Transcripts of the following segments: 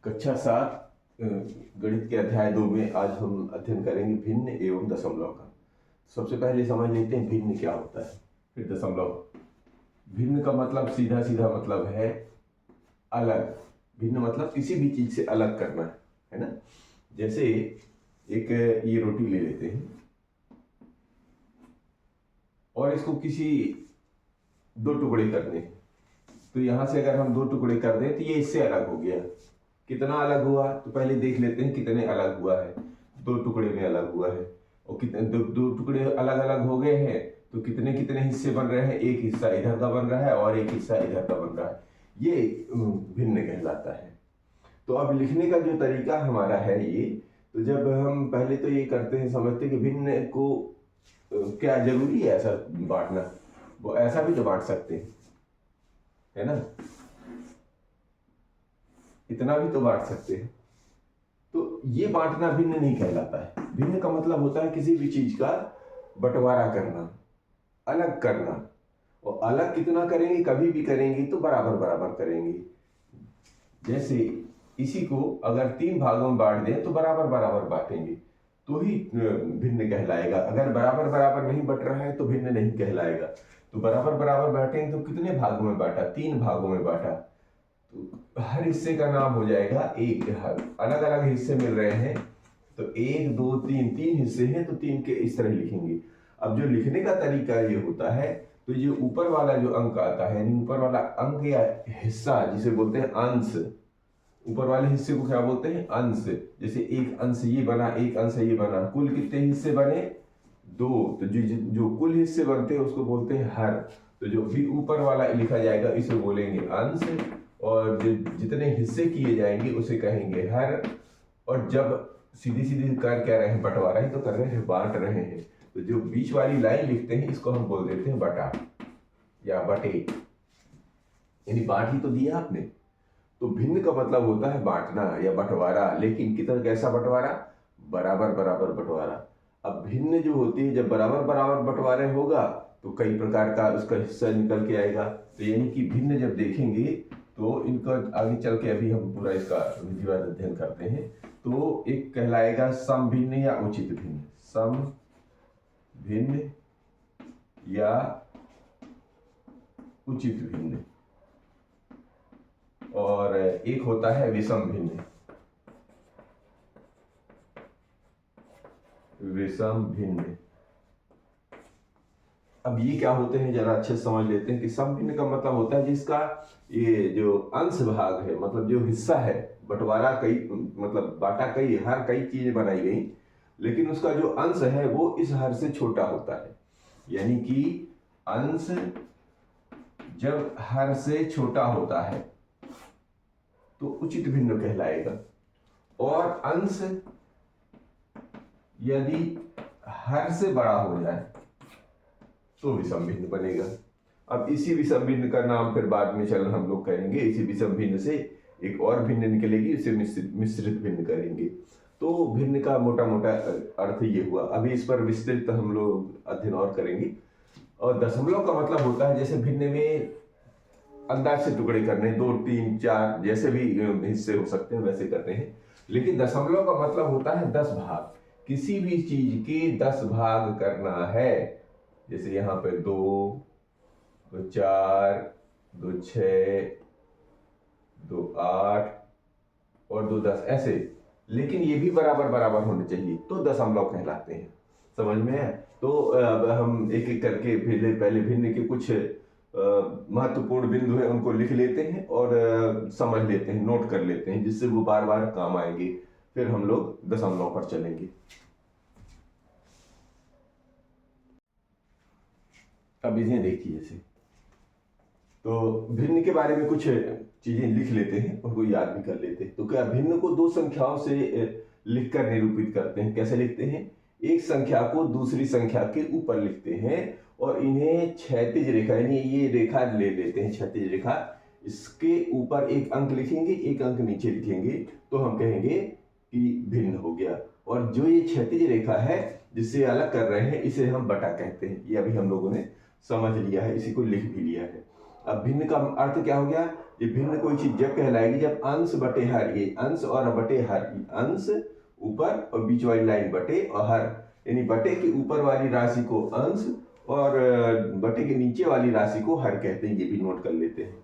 कक्षा 7 गणित के अध्याय 2 में आज हम अध्ययन करेंगे भिन्न एवं दशमलव का। सबसे पहले समझ लेते हैं भिन्न क्या होता है, फिर दशमलव। भिन्न का मतलब सीधा सीधा मतलब है अलग। भिन्न मतलब किसी भी चीज से अलग करना है ना। जैसे एक ये रोटी ले लेते हैं और इसको किसी दो टुकड़े कर दें, तो यहां से अगर हम दो टुकड़े कर दें तो ये इससे अलग हो गया। कितना अलग हुआ तो पहले देख लेते हैं कितने अलग हुआ है। दो टुकड़े में अलग हुआ है और कितने दो टुकड़े अलग अलग हो गए हैं तो कितने कितने हिस्से बन रहे हैं। एक हिस्सा इधर का बन रहा है और एक हिस्सा इधर का बन रहा है, ये भिन्न कहलाता है। तो अब लिखने का जो तरीका हमारा है ये, तो जब हम पहले तो ये करते हैं, समझते कि भिन्न को क्या जरूरी है ऐसा बांटना, वो ऐसा भी तो बांट सकते हैं, है ना। इतना भी तो बांट सकते हैं। तो ये बांटना भिन्न नहीं कहलाता है। भिन्न का मतलब होता है किसी भी चीज का बंटवारा करना, अलग करना। और अलग कितना करेंगे, कभी भी करेंगे तो बराबर बराबर करेंगे। जैसे इसी को अगर 3 भागों में बांट दें तो बराबर बराबर बांटेंगे तो ही भिन्न कहलाएगा। अगर बराबर बराबर नहीं बट रहा है तो भिन्न नहीं कहलाएगा। तो बराबर बराबर बांटेंगे तो कितने भागों में बांटा, 3 भागों में बांटा, तो हर हिस्से का नाम हो जाएगा एक। अलग अलग हिस्से मिल रहे हैं तो 1 2 3, 3 हिस्से हैं तो 3 के इस तरह लिखेंगे। अब जो लिखने का तरीका ये होता है, तो ये ऊपर वाला जो अंक आता है, यानी ऊपर वाला अंक या हिस्सा जिसे बोलते हैं अंश, ऊपर वाले हिस्से को क्या बोलते हैं, अंश। जैसे एक अंश ये बना, एक अंश ये बना, कुल कितने हिस्से बने, 2। तो जो कुल हिस्से बनते हैं उसको बोलते हैं हर। तो जो भी ऊपर वाला लिखा जाएगा इसे बोलेंगे अंश, और जो जितने हिस्से किए जाएंगे उसे कहेंगे हर। और जब सीधी सीधी कर क्या रहे हैं, बंटवारा ही तो कर रहे हैं, बांट रहे हैं, तो जो बीच वाली लाइन लिखते हैं इसको हम बोल देते हैं बटा या बटे, यानी बांट ही तो दिया आपने। तो भिन्न का मतलब होता है बांटना या बंटवारा, लेकिन कितना कैसा बंटवारा, बराबर बराबर बंटवारा। अब भिन्न जो होती है, जब बराबर बराबर बंटवारे होगा तो कई प्रकार का उसका हिस्सा निकल के आएगा। तो यानी कि भिन्न जब देखेंगे तो इनका आगे चल के अभी हम पूरा इसका विधिवत अध्ययन करते हैं। तो एक कहलाएगा सम भिन्न या उचित भिन्न, सम भिन्न या उचित भिन्न, और एक होता है विषम भिन्न, विषम भिन्न। अब ये क्या होते हैं जरा अच्छे से समझ लेते हैं कि सम भिन्न का मतलब होता है जिसका ये जो अंश भाग है, मतलब जो हिस्सा है, बंटवारा कई मतलब बांटा कई, हर कई चीजें बनाई गई, लेकिन उसका जो अंश है वो इस हर से छोटा होता है। यानी कि अंश जब हर से छोटा होता है तो उचित भिन्न कहलाएगा, और अंश यदि हर से बड़ा हो जाए तो विषम भिन्न बनेगा। अब इसी विषम भिन्न का नाम फिर बाद में चल हम लोग करेंगे। इसी विषम भिन्न से एक और भिन्न निकलेगी, उसे मिश्रित भिन्न करेंगे। तो भिन्न का मोटा मोटा अर्थ ये हुआ। अभी इस पर विस्तृत हम लोग अध्ययन और करेंगे। और दशमलव का मतलब होता है जैसे भिन्न में अंदाज से टुकड़े करने, 2 3 4 जैसे भी हिस्से हो सकते हैं वैसे करते हैं। लेकिन दशमलव का मतलब होता है 10 भाग, किसी भी चीज के 10 भाग करना है। जैसे यहाँ पे 2 2 4 2 6 2 8 और 2 10 ऐसे, लेकिन ये भी बराबर बराबर होने चाहिए तो दशमलव कहलाते हैं। समझ में है। तो अब हम एक एक करके पहले भिन्न के कुछ महत्वपूर्ण बिंदु हैं उनको लिख लेते हैं और समझ लेते हैं, नोट कर लेते हैं, जिससे वो बार बार काम आएंगे। फिर हम लोग दशमलव पर चलेंगे। अब इन्हें देखिए, जैसे तो भिन्न के बारे में कुछ चीजें लिख लेते हैं, उनको याद भी कर लेते हैं। तो क्या भिन्न को 2 संख्याओं से लिखकर निरूपित करते हैं। कैसे लिखते हैं, एक संख्या को दूसरी संख्या के ऊपर लिखते हैं और इन्हें क्षैतिज रेखा, यानी ये रेखा ले लेते हैं, क्षैतिज रेखा, इसके ऊपर एक अंक लिखेंगे, एक अंक नीचे लिखेंगे, तो हम कहेंगे कि भिन्न हो गया। और जो ये क्षैतिज रेखा है जिससे अलग कर रहे हैं इसे हम बटा कहते हैं। ये अभी हम लोगों ने समझ लिया है, इसी को लिख भी लिया है। अब भिन्न का अर्थ क्या हो गया, ये भिन्न कोई चीज जब कहलाएगी जब अंश बटे हर, ये अंश और बटे हर, अंश ऊपर और बीच वाली लाइन बटे और हर, यानी बटे के ऊपर वाली राशि को अंश और बटे के नीचे वाली राशि को हर कहते हैं, ये भी नोट कर लेते हैं।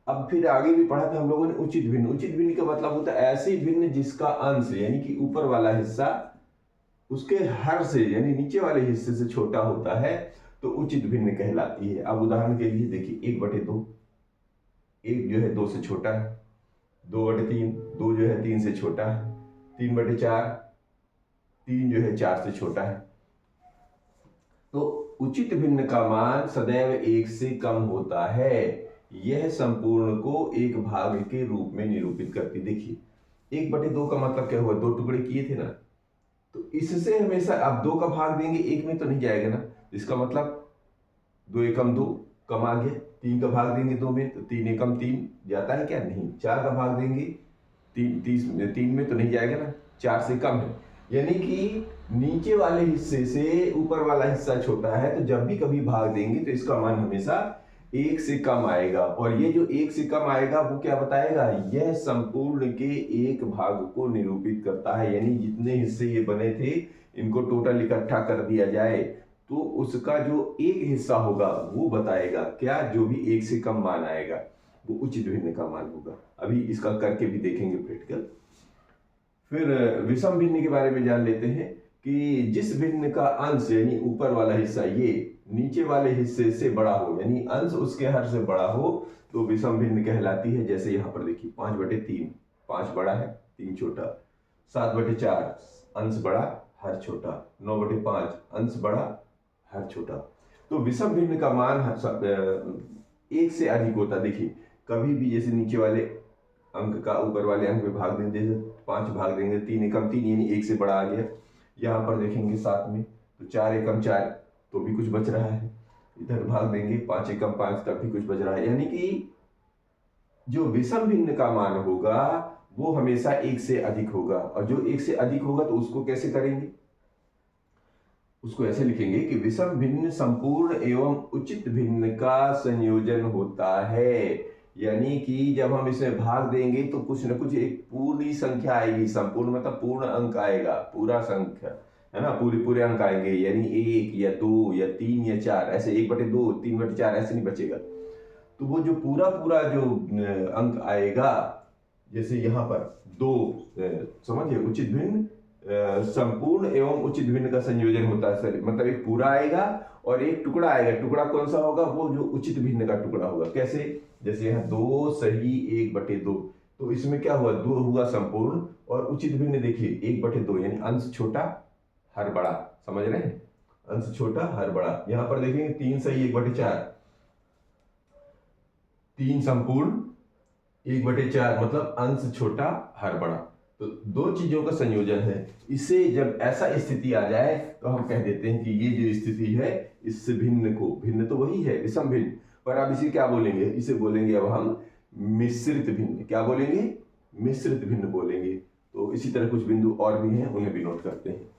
अब फिर आगे भी पढ़ा था हम लोगों ने उचित भिन्न। उचित भिन्न का मतलब होता है ऐसी भिन्न जिसका अंश यानी कि ऊपर वाला हिस्सा उसके हर से यानी नीचे वाले हिस्से से छोटा होता है, तो उचित भिन्न कहलाती है। अब उदाहरण के लिए देखिए 1/2, एक जो है 2 से छोटा है, 2/3, 2 जो है 3 से छोटा है, 3/4, 3 जो है 4 से छोटा है। तो उचित भिन्न का मान सदैव 1 से कम होता है। यह संपूर्ण को एक भाग के रूप में निरूपित करती। देखिए 1/2 का मतलब क्या हुआ, 2 टुकड़े किए थे ना, तो इससे हमेशा आप 2 का भाग देंगे 1 में तो नहीं जाएगा ना, इसका मतलब 2 एकम 2 कम आ गया। 3 का भाग देंगे 2 में तो 3 एकम 3 जाता है क्या, नहीं। 4 का भाग देंगे 3 में तो नहीं जाएगा ना, 4 से कम है। यानी कि नीचे वाले हिस्से से ऊपर वाला हिस्सा छोटा है, तो जब भी कभी भाग देंगे तो इसका मान हमेशा 1 से कम आएगा। और ये जो 1 से कम आएगा वो क्या बताएगा, यह संपूर्ण के एक भाग को निरूपित करता है। यानी जितने हिस्से ये बने थे इनको टोटल इकट्ठा कर दिया जाए तो उसका जो एक हिस्सा होगा वो बताएगा क्या, जो भी 1 से कम मान आएगा वो उचित भिन्न का मान होगा। अभी इसका करके भी देखेंगे प्रैक्टिकल। फिर विषम भिन्न के बारे में जान लेते हैं कि जिस भिन्न का अंश यानी ऊपर वाला हिस्सा ये नीचे वाले हिस्से से बड़ा हो, यानी अंश उसके हर से बड़ा हो, तो विषम भिन्न कहलाती है। जैसे यहाँ पर देखिए 5/3, 5 बड़ा है 3 छोटा, 7/4 अंश बड़ा हर छोटा, 9/5 अंश बड़ा हर छोटा। तो विषम भिन्न का मान 1 से अधिक होता। देखिए कभी भी जैसे नीचे वाले अंक का ऊपर वाले अंक में भाग देंगे, जैसे 5 भाग देंगे 3 एकम 3 यानी 1 से बड़ा आ गया। यहाँ पर देखेंगे 7 में तो 4 एकम 4 तो भी कुछ बच रहा है, इधर भाग देंगे 5 एकम 5 तब भी कुछ बच रहा है। यानी कि जो विषम भिन्न का मान होगा वो हमेशा 1 से अधिक होगा। और जो 1 से अधिक होगा तो उसको कैसे करेंगे, उसको ऐसे लिखेंगे कि विषम भिन्न संपूर्ण एवं उचित भिन्न का संयोजन होता है। यानी कि जब हम इसमें भाग देंगे तो कुछ न कुछ एक पूरी संख्या आएगी। संपूर्ण मतलब पूर्ण अंक आएगा, पूरा संख्या है ना, पूरे अंक आएंगे। यानी 1 या 2 या 3 या 4 ऐसे 1/2 3/4 ऐसे नहीं बचेगा। तो वो जो पूरा जो अंक आएगा, जैसे यहाँ पर 2 समझिए उचित भिन्न संपूर्ण एवं उचित भिन्न का संयोजन होता है सर, मतलब एक पूरा आएगा और एक टुकड़ा आएगा। टुकड़ा कौन सा होगा, वो जो उचित भिन्न का टुकड़ा होगा। कैसे, जैसे यहाँ 2 सही 1/2, तो इसमें क्या हुआ, 2 हुआ संपूर्ण और उचित भिन्न देखिए 1/2 यानी अंश छोटा हर बड़ा, समझ रहे हैं, अंश छोटा हर बड़ा। यहाँ पर देखेंगे 3 सही 1/4, 3 संपूर्ण 1/4 मतलब अंश छोटा हर बड़ा। तो 2 चीजों का संयोजन है। इसे जब ऐसा स्थिति आ जाए तो हम कह देते हैं कि ये जो स्थिति है इससे भिन्न को, भिन्न तो वही है विषम भिन्न, पर अब इसे क्या बोलेंगे, इसे बोलेंगे अब हम मिश्रित भिन्न। क्या बोलेंगे, मिश्रित भिन्न बोलेंगे। तो इसी तरह कुछ बिंदु और भी हैं, उन्हें भी नोट करते हैं।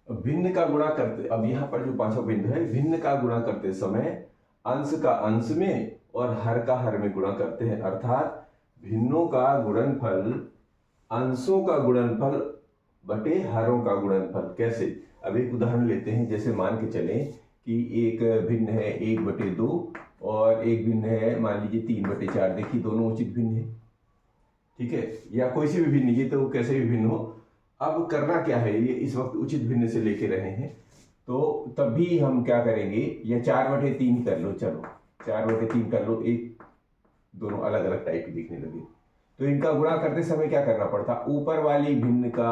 भिन्न का गुणा करते, अब यहाँ पर जो 5वां बिंदु है, भिन्न का गुणा करते समय अंश का अंश में और हर का हर में गुणा करते हैं। अर्थात भिन्नों का गुणनफल अंशों का गुणनफल बटे हरों का गुणनफल। कैसे, अब एक उदाहरण लेते हैं। जैसे मान के चलें कि एक भिन्न है 1/2 और एक भिन्न है मान लीजिए 3/4। देखिए दोनों उचित भिन्न है, ठीक है, या कोई से भी भिन्न, ये तो कैसे भी भिन्न हो। अब करना क्या है, ये इस वक्त उचित भिन्न से लेके रहे हैं, तो तब भी हम क्या करेंगे, या 4/3 कर लो, चलो 4/3 कर लो, एक दोनों अलग अलग टाइप की दिखने लगे। तो इनका गुणा करते समय क्या करना पड़ता, ऊपर वाली भिन्न का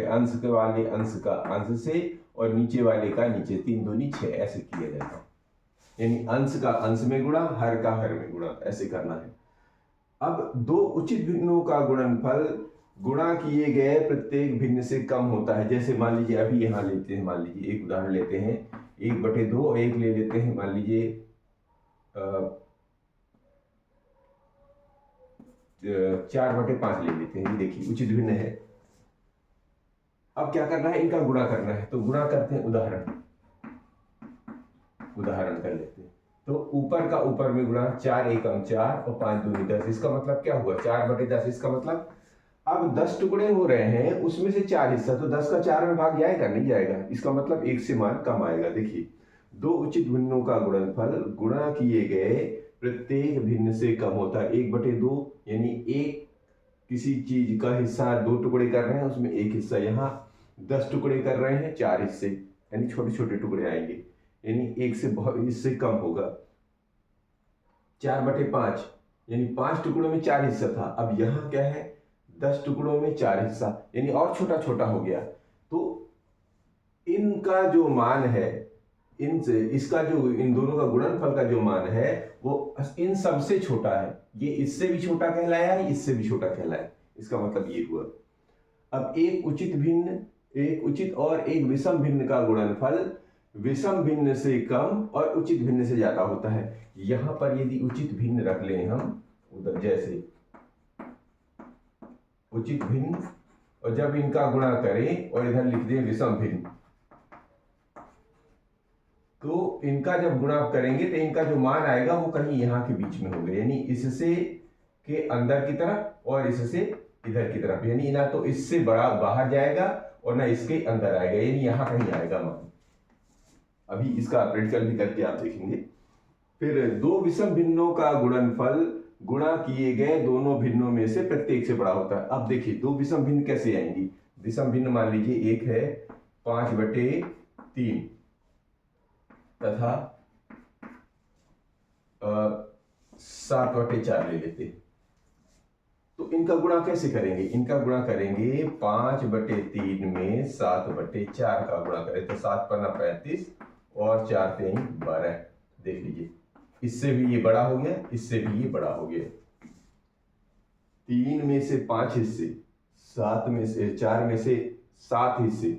अंश के वाले अंश का अंश से और नीचे वाले का नीचे, 3 दूनी 6 ऐसे किया जाता। यानी अंश का अंश में गुणा, हर का हर में गुणा, ऐसे करना है। अब 2 उचित भिन्नों का गुणनफल गुणा किए गए प्रत्येक भिन्न से कम होता है। जैसे मान लीजिए अभी यहाँ लेते हैं, मान लीजिए एक उदाहरण लेते हैं 1/2 और एक ले लेते हैं मान लीजिए 4/5 ले लेते हैं। ये देखिए उचित भिन्न है। अब क्या करना है, इनका गुणा करना है, तो गुणा करते हैं। उदाहरण उदाहरण कर लेते हैं। तो ऊपर का ऊपर में गुणा 4 एकम 4 और 5 दूनी 10। इसका मतलब क्या हुआ 4/10। इसका मतलब अब 10 टुकड़े हो रहे हैं, उसमें से 4 हिस्सा, तो 10 का 4 में भाग जाएगा नहीं जाएगा। इसका मतलब 1 से मान कम आएगा। देखिए, दो उचित भिन्नों का गुणनफल गुणा किए गए प्रत्येक भिन्न से कम होता है 1/2। यानी एक किसी चीज का हिस्सा 2 टुकड़े कर रहे हैं, उसमें एक हिस्सा, यहाँ 10 टुकड़े कर रहे हैं 4 हिस्से, यानी छोटे छोटे टुकड़े आएंगे, यानी एक से बहुत इससे कम होगा। 4/5 यानी 5 टुकड़ों में 4 हिस्सा था, अब यहाँ क्या है 10 टुकड़ों में 4 हिस्सा, यानी और छोटा छोटा हो गया। तो इनका जो मान है, इनसे इसका जो इन दोनों का गुणनफल का जो मान है वो इन सबसे छोटा है। ये इससे भी छोटा कहलाया है, इससे भी छोटा कहलाया। इसका मतलब ये हुआ। अब एक उचित भिन्न, एक उचित और एक विषम भिन्न का गुणनफल विषम भिन्न से कम और उचित भिन्न से ज्यादा होता है। यहां पर यदि उचित भिन्न रख लें हम, उधर जैसे उचित भिन्न, और जब इनका गुणा करें और इधर लिख दें विषम भिन्न, तो इनका जब गुणा करेंगे तो इनका जो मान आएगा वो कहीं यहाँ के बीच में होगा, यानी इससे के अंदर की तरफ और इससे इधर की तरफ, यानी ना तो इससे बड़ा बाहर जाएगा और ना इसके अंदर आएगा, यानी यहाँ कहीं आएगा मान। अभी इसका प्रैक्टिकल भी करके आप देखेंगे। फिर दो विषम भिन्नों का गुणनफल गुणा किए गए दोनों भिन्नों में से प्रत्येक से बड़ा होता है। अब देखिए दो विषम भिन्न कैसे आएंगी। विषम भिन्न मान लीजिए एक है 5/3 तथा 7/4 ले लेते। तो इनका गुणा कैसे करेंगे, इनका गुणा करेंगे 5/3 में 7/4 का गुणा करें तो 7 पन्ना 35 और 4 3 12। देख लीजिए, इससे भी ये बड़ा हो गया, इससे भी ये बड़ा हो गया। 3 में से 5 हिस्से, 7 में से 4 में से 7 हिस्से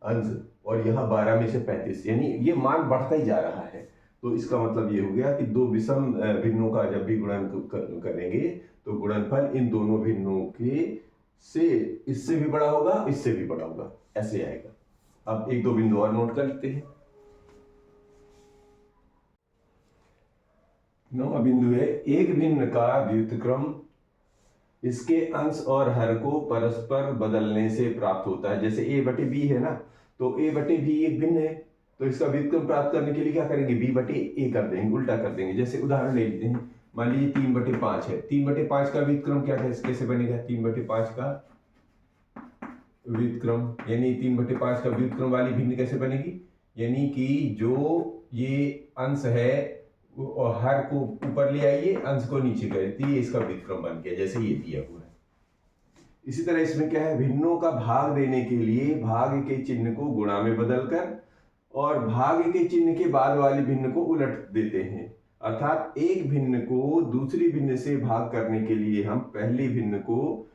अंश, और यहाँ 12 में से 35, यानी ये मान बढ़ता ही जा रहा है। तो इसका मतलब ये हो गया कि दो विषम भिन्नों का जब भी गुणन करेंगे तो गुणनफल इन दोनों भिन्नों के से इससे भी बड़ा होगा, इससे भी बड़ा होगा, ऐसे आएगा। अब एक दो बिंदु और नोट कर लेते हैं। 9वां बिंदु है एक भिन्न का व्युत्क्रम इसके अंश और हर को परस्पर बदलने से प्राप्त होता है। जैसे a/b है ना, तो a/b एक भिन्न है, तो इसका व्युत्क्रम प्राप्त करने के लिए क्या करेंगे, b/a कर देंगे, उल्टा कर देंगे। जैसे उदाहरण ले लेते हैं, मान लीजिए 3/5 है, 3/5 का व्युत्क्रम क्या कैसे बनेगा, 3/5 का व्युत्क्रम, यानी 3/5 का व्युत्क्रम वाली भिन्न कैसे बनेगी, यानी कि जो ये अंश है और हर को ऊपर ले आइए, अंश को नीचे कर दिए, इसका व्युत्क्रम बन गया जैसे ये दिया हुआ है। इसी तरह इसमें क्या है, भिन्नों का भाग देने के लिए भाग के चिन्ह को गुणा में बदलकर और भाग के चिन्ह के बाद वाली भिन्न को उलट देते हैं। अर्थात एक भिन्न को दूसरी भिन्न से भाग करने के लिए हम पहली भिन्न को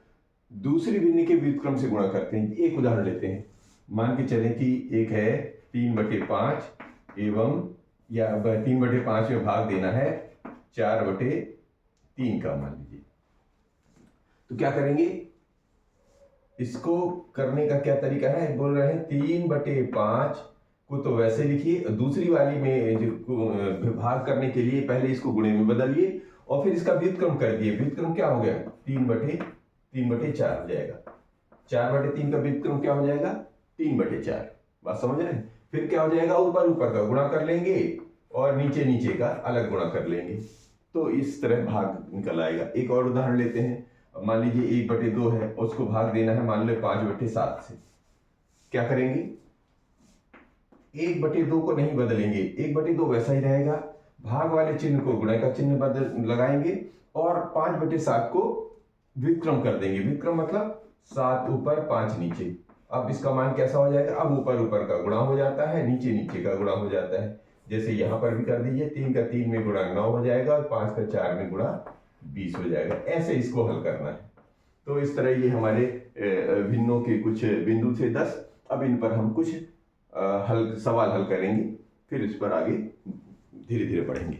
दूसरी भिन्न के व्युत्क्रम से गुणा करते हैं। एक उदाहरण लेते हैं, मान के चले कि एक है 3/5 एवं या 3/5 में भाग देना है 4/3 का, मान लीजिए। तो क्या करेंगे, इसको करने का क्या तरीका है, बोल रहे हैं 3/5 को तो वैसे लिखिए, दूसरी वाली में जो भाग करने के लिए पहले इसको गुणे में बदलिए और फिर इसका व्युत्क्रम कर दिए। व्युत्क्रम क्या हो गया, 3/4 हो जाएगा। 4/3 का व्युत्क्रम क्या हो जाएगा, 3/4। बात समझ रहे हैं। फिर क्या हो जाएगा, ऊपर ऊपर का गुणा कर लेंगे और नीचे नीचे का अलग गुणा कर लेंगे, तो इस तरह भाग निकल आएगा। एक और उदाहरण लेते हैं, मान लीजिए 1/2 है, उसको भाग देना है मान लो 5/7 से। क्या करेंगे, 1/2 को नहीं बदलेंगे, 1/2 वैसा ही रहेगा, भाग वाले चिन्ह को गुणा का चिन्ह बदल लगाएंगे और 5/7 को व्युत्क्रम कर देंगे। व्युत्क्रम मतलब 7 ऊपर 5 नीचे। अब इसका मान कैसा हो जाएगा, अब ऊपर ऊपर का गुणा हो जाता है, नीचे नीचे का गुणा हो जाता है। जैसे यहाँ पर भी कर दीजिए, 3 का 3 में गुणा 9 हो जाएगा और 5 का 4 में गुणा 20 हो जाएगा। ऐसे इसको हल करना है। तो इस तरह ये हमारे भिन्नों के कुछ बिंदु थे 10। अब इन पर हम कुछ सवाल हल करेंगे, फिर इस पर आगे धीरे धीरे बढ़ेंगे।